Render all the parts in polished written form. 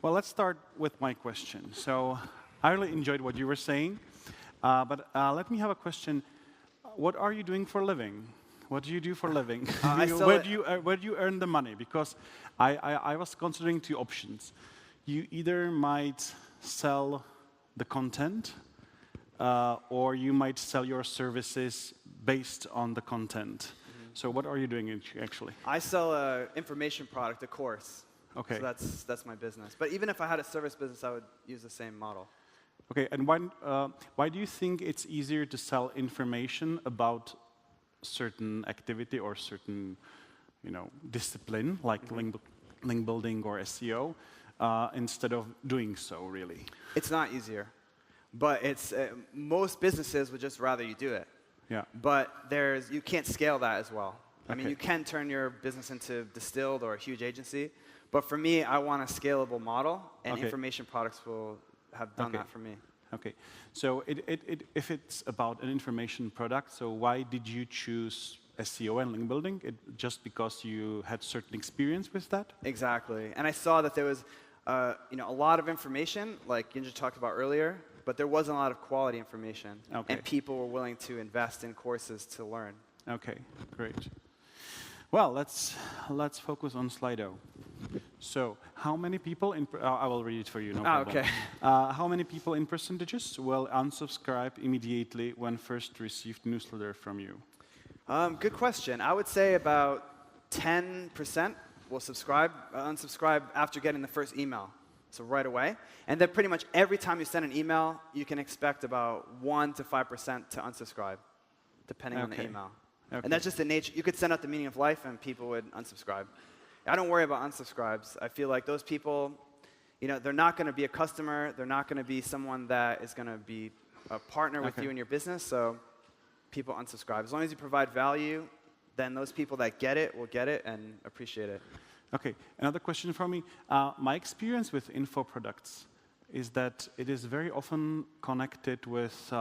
Well, let's start with my question. So I really enjoyed what you were saying, but let me have a question. What are you doing for a living? What do you do for a living? Where do you earn the money? Because I was considering two options. You either might sell the content, or you might sell your services based on the content. So what are you doing actually? I sell an information product, a course. Okay. So that's my business. But even if I had a service business, I would use the same model. Okay, and why do you think it's easier to sell information about certain activity or certain, discipline like link building or SEO instead of doing so really? It's not easier, but it's most businesses would just rather you do it. Yeah. But you can't scale that as well. I mean, you can turn your business into Distilled or a huge agency, but for me, I want a scalable model, and information products will have done that for me. Okay, so if it's about an information product, so why did you choose SEO and link building? Just because you had certain experience with that? Exactly, and I saw that there was a lot of information, like Ginja talked about earlier, but there wasn't a lot of quality information, and people were willing to invest in courses to learn. Okay, great. Well, let's focus on Slido. So, how many people I will read it for you, no problem. Okay. How many people in percentages will unsubscribe immediately when first received newsletter from you? Good question. I would say about 10% will unsubscribe after getting the first email, so right away. And then pretty much every time you send an email, you can expect about 1 to 5% to unsubscribe, depending on the email. And that's just the nature. You could send out the meaning of life, and people would unsubscribe. I don't worry about unsubscribes. I feel like those people, they're not going to be a customer. They're not going to be someone that is going to be a partner with you in your business. So people unsubscribe. As long as you provide value, then those people that get it will get it and appreciate it. Okay. Another question for me. My experience with info products is that it is very often connected with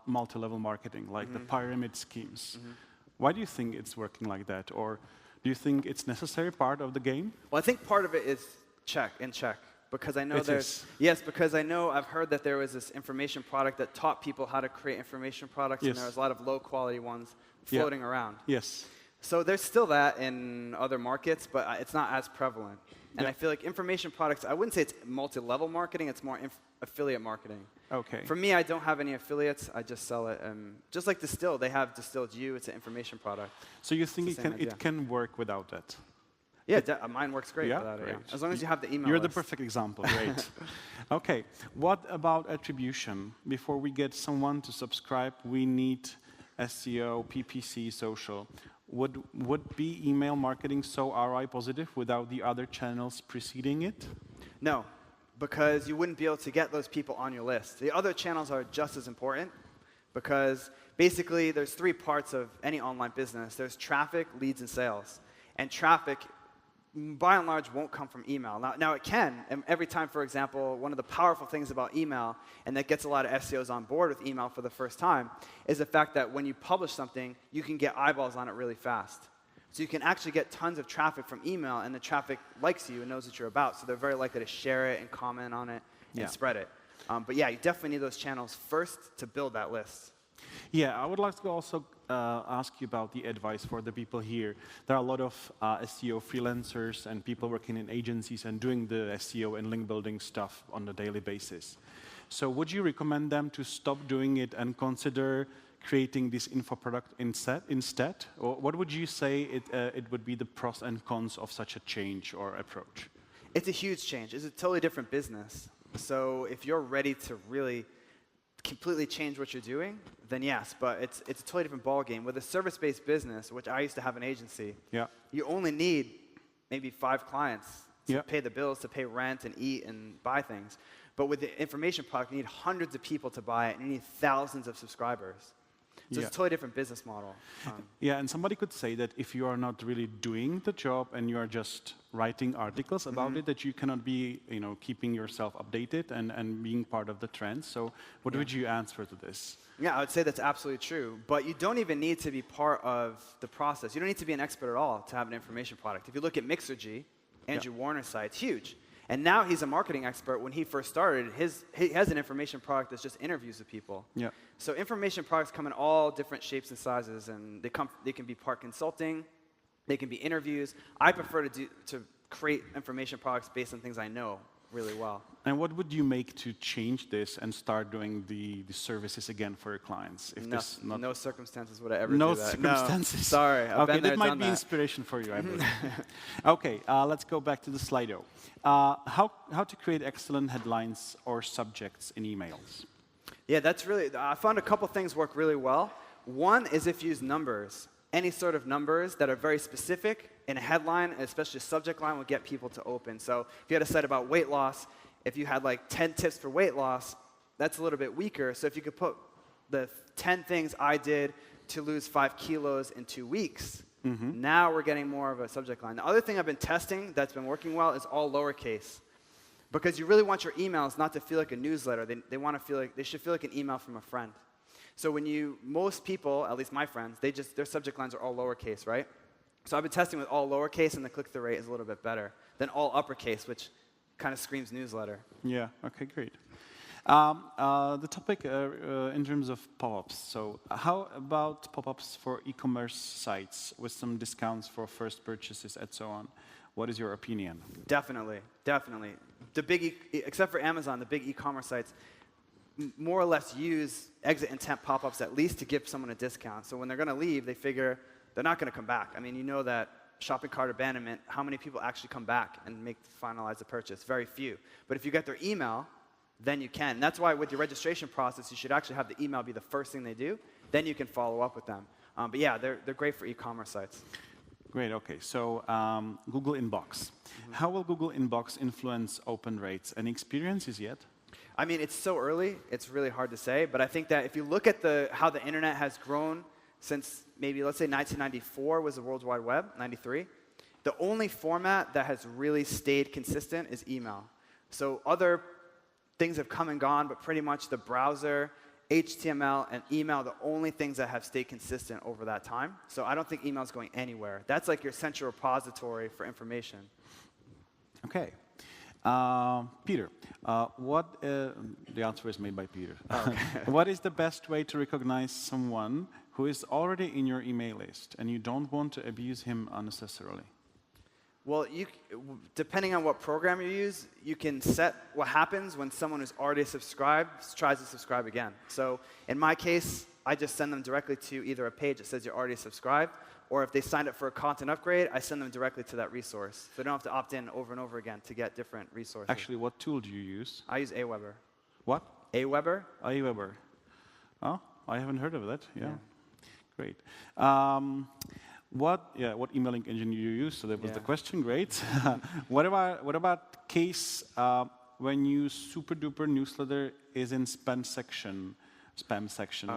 multi-level marketing, like the pyramid schemes. Why do you think it's working like that? Or do you think it's necessary part of the game? Well, I think part of it is check. Because I know because I know I've heard that there was this information product that taught people how to create information products, and there was a lot of low quality ones floating around. Yes. So there's still that in other markets, but it's not as prevalent. And I feel like information products, I wouldn't say it's multi-level marketing, it's more affiliate marketing. Okay. For me, I don't have any affiliates, I just sell it. Just like Distilled, they have Distilled You, it's an information product. So you think it can work without that? Yeah, mine works great without it. Yeah. As long as you have the email You're list. the perfect example, great. Okay, what about attribution? Before we get someone to subscribe, we need SEO, PPC, social. Would be email marketing so ROI positive without the other channels preceding it? No, because you wouldn't be able to get those people on your list. The other channels are just as important because basically there's 3 parts of any online business. There's traffic, leads, and sales. And traffic, by and large, won't come from email. Now it can. And every time, for example, one of the powerful things about email, and that gets a lot of SEOs on board with email for the first time, is the fact that when you publish something, you can get eyeballs on it really fast. So you can actually get tons of traffic from email, and the traffic likes you and knows what you're about. So they're very likely to share it and comment on it and spread it. But yeah, you definitely need those channels first to build that list. Yeah, I would like to also ask you about the advice for the people here. There are a lot of SEO freelancers and people working in agencies and doing the SEO and link building stuff on a daily basis. So would you recommend them to stop doing it and consider creating this info product instead? Or what would you say it would be the pros and cons of such a change or approach? It's a huge change. It's a totally different business. So if you're ready to really completely change what you're doing, then yes, but it's a totally different ballgame. With a service-based business, which I used to have an agency, you only need maybe 5 clients to pay the bills, to pay rent and eat and buy things. But with the information product, you need hundreds of people to buy it, and you need thousands of subscribers. So it's a totally different business model. And somebody could say that if you are not really doing the job and you are just writing articles about it, that you cannot be, keeping yourself updated and being part of the trends. So what would you answer to this? Yeah, I would say that's absolutely true. But you don't even need to be part of the process. You don't need to be an expert at all to have an information product. If you look at Mixergy, Andrew Warner's site, it's huge. And now he's a marketing expert. When he first started, he has an information product that's just interviews with people. Yeah. So information products come in all different shapes and sizes, and they can be part consulting, they can be interviews. I prefer to create information products based on things I know really well. And what would you make to change this and start doing the services again for your clients? If no circumstances would I ever do no that. Circumstances. No, sorry, I've okay, been there, that might done be that. inspiration for you, I believe. Okay, let's go back to the Slido. How to create excellent headlines or subjects in emails? Yeah, that's really. I found a couple things work really well. One is if you use numbers. Any sort of numbers that are very specific in a headline, especially a subject line, will get people to open. So if you had a site about weight loss, if you had like 10 tips for weight loss, that's a little bit weaker. So if you could put the 10 things I did to lose 5 kilos in 2 weeks, now we're getting more of a subject line. The other thing I've been testing that's been working well is all lowercase. Because you really want your emails not to feel like a newsletter. They should feel like an email from a friend. So most people, at least my friends, their subject lines are all lowercase, right? So I've been testing with all lowercase, and the click-through rate is a little bit better than all uppercase, which kind of screams newsletter. Yeah, okay, great. The topic in terms of pop-ups. So how about pop-ups for e-commerce sites with some discounts for first purchases and so on? What is your opinion? Definitely, definitely. Except for Amazon, the big e-commerce sites more or less use exit intent pop-ups at least to give someone a discount. So when they're going to leave, they figure they're not going to come back. I mean, you know that shopping cart abandonment, how many people actually come back and finalize the purchase? Very few. But if you get their email, then you can. And that's why with your registration process, you should actually have the email be the first thing they do. Then you can follow up with them. But yeah, they're great for e-commerce sites. Great, okay. So Google Inbox. How will Google Inbox influence open rates? Any experiences yet? I mean, it's so early, it's really hard to say, but I think that if you look at how the internet has grown since maybe, let's say 1994 was the World Wide Web, 93, the only format that has really stayed consistent is email. So other things have come and gone, but pretty much the browser, HTML, and email, the only things that have stayed consistent over that time. So I don't think email is going anywhere. That's like your central repository for information. Okay. Peter, the answer is made by Peter. Okay. What is the best way to recognize someone who is already in your email list and you don't want to abuse him unnecessarily? Well, depending on what program you use, you can set what happens when someone who's already subscribed tries to subscribe again. So in my case, I just send them directly to either a page that says you're already subscribed, or if they signed up for a content upgrade, I send them directly to that resource. So they don't have to opt in over and over again to get different resources. Actually, what tool do you use? I use Aweber. What? Aweber. Aweber. Oh, I haven't heard of that. Yeah. Great. What emailing engine do you use? So that was the question. Great. What about case when your super duper newsletter is in spam section?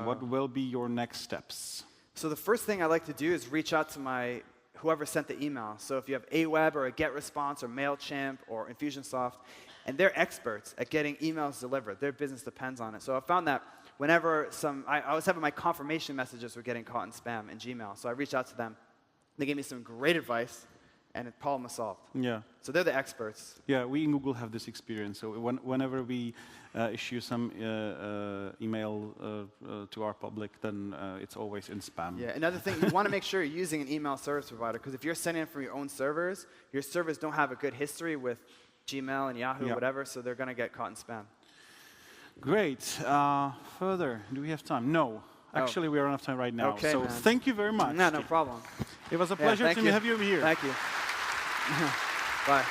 What will be your next steps? So the first thing I like to do is reach out to whoever sent the email. So if you have Aweber or GetResponse or MailChimp or Infusionsoft, and they're experts at getting emails delivered. Their business depends on it. So I found that whenever I was having my confirmation messages were getting caught in spam in Gmail. So I reached out to them. They gave me some great advice, and the problem was solved. Yeah. So they're the experts. Yeah, we in Google have this experience. So whenever we issue some email to our public, then it's always in spam. Yeah. Another thing, you want to make sure you're using an email service provider, because if you're sending it from your own servers don't have a good history with Gmail and Yahoo, whatever, so they're going to get caught in spam. Great. Further, do we have time? No. Actually, we are out of time right now. Okay, so man. thank you very much. No problem. It was a pleasure to have you here. Thank you. Bye.